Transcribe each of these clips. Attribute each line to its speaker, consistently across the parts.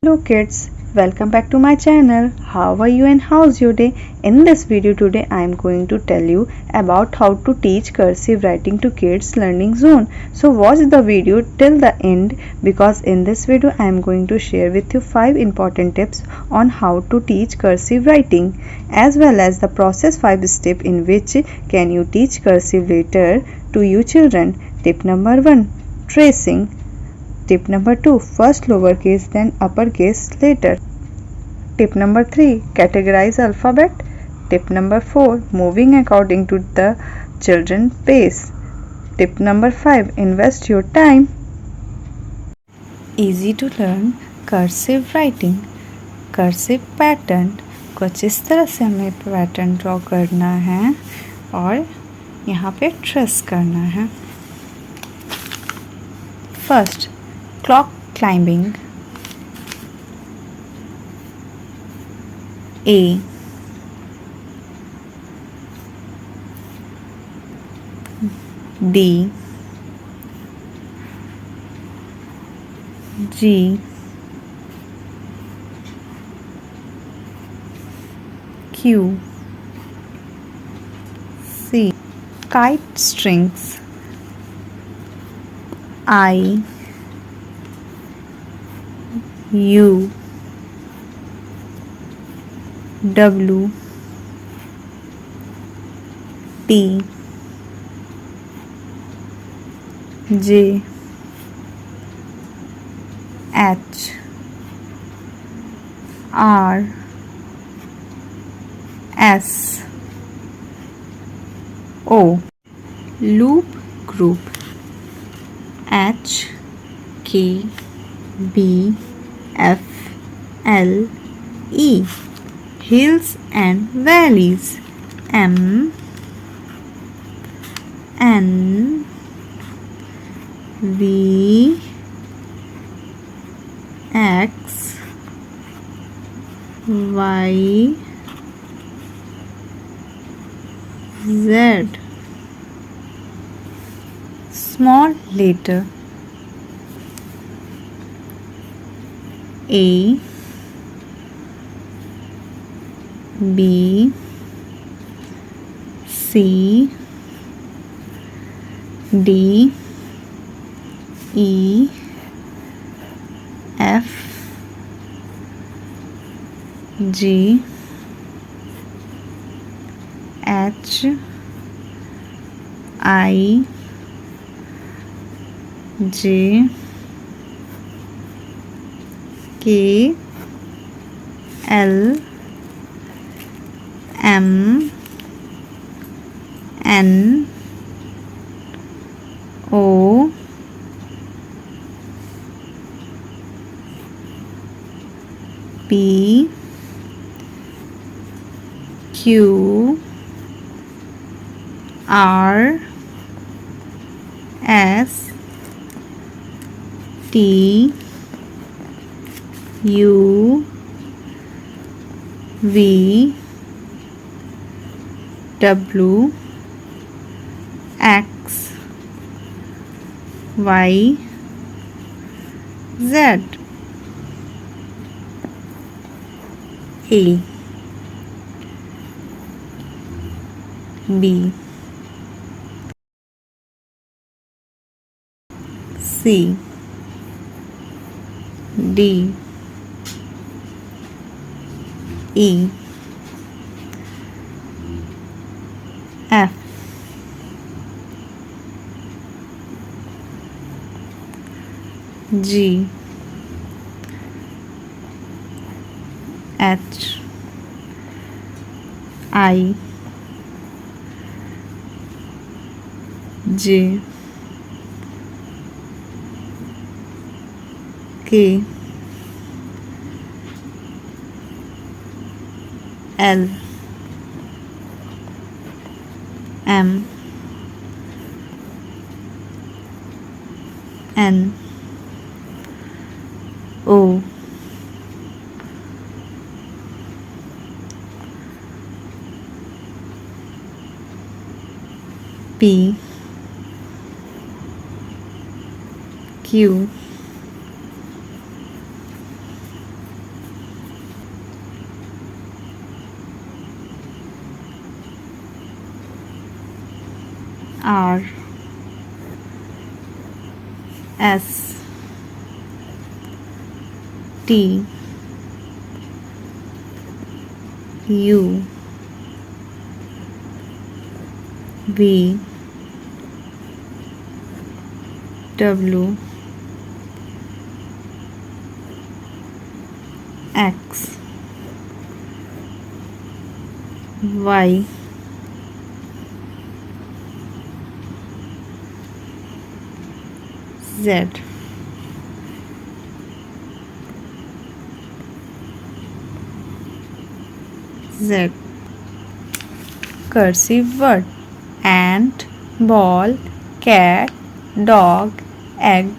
Speaker 1: Hello kids, welcome back to my channel. How are you and how's your day? In this video today I am going to tell you about how to teach cursive writing to kids learning zone. So watch the video till the end because in this video I am going to share with you 5 important tips on how to teach cursive writing as well as the process 5 step in which can you teach cursive later to your children. Tip number 1, tracing. Tip number 2, first lowercase then uppercase later. Tip number 3, categorize alphabet. Tip number 4, moving according to the children's pace. Tip number 5, invest your time. Easy to learn cursive writing. Cursive pattern कुछ इस तरह से हमें pattern draw करना है और यहाँ पे ट्रेस करना है. First, clock climbing. A, D, G, Q, C. Kite strings. I, U, W, T, J, H, R, S, O. Loop group. H, K, B, F, L, E. Hills and valleys. M, N, V, X, Y, Z. Small letter. A, B, C, D, E, F, G, H, I, J, K, L, M, N, O, P, Q, R, S, T, U, V, W, X, Y, Z. A, B, C, D, E, F, G, H, I, J, K, L, M, N, O, P, Q, R S T U V W X Y Z. Z. Cursive word: ant, ball, cat, dog, egg,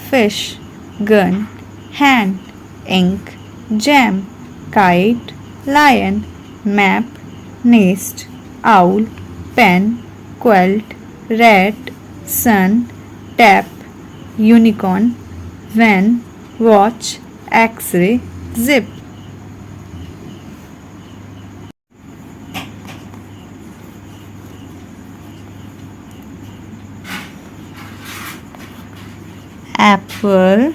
Speaker 1: fish, gun, hand, ink, jam, kite, lion, map, nest, owl, pen, quilt, rat, sun, tap, unicorn, van, watch, x-ray, zip. Apple,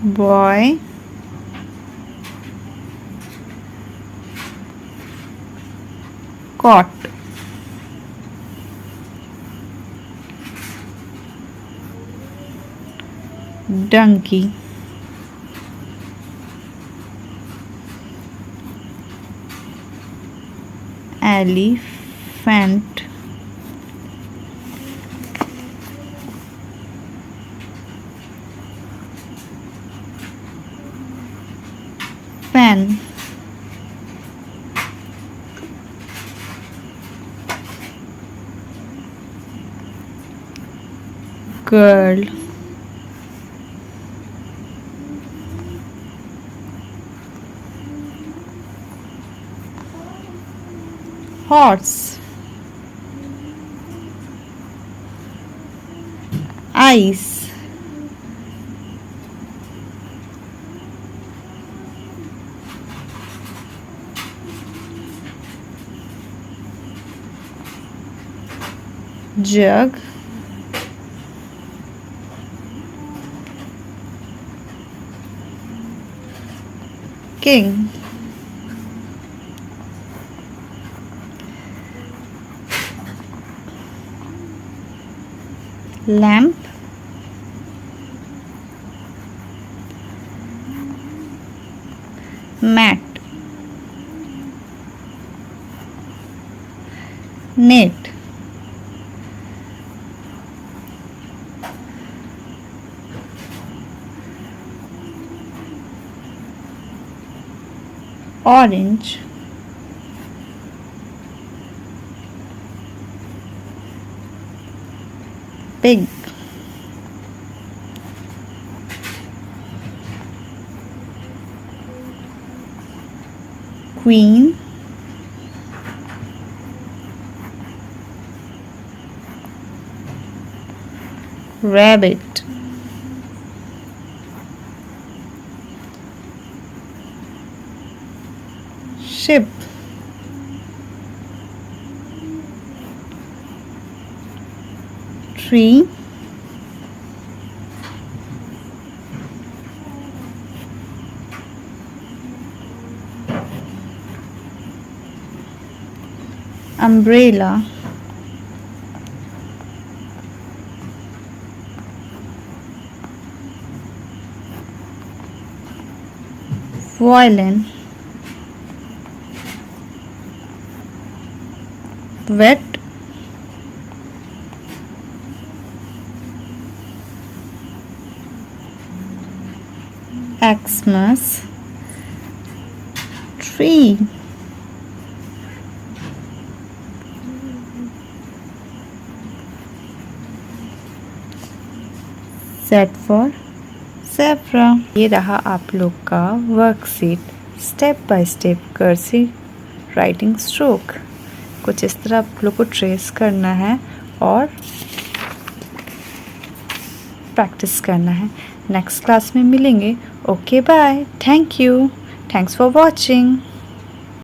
Speaker 1: boy, cot, donkey, elephant, pen, girl, horse, ice, jug, king, lamp, mat, net, orange, pig, queen, rabbit, ship, tree, umbrella, violin, wet, Xmas, tree, Z for zebra। ये रहा आप लोग का worksheet step by step cursive writing stroke. कुछ इस तरह आप लोग को ट्रेस करना है और प्रैक्टिस करना है। नेक्स्ट क्लास में मिलेंगे। Okay bye, thank you. Thanks for watching.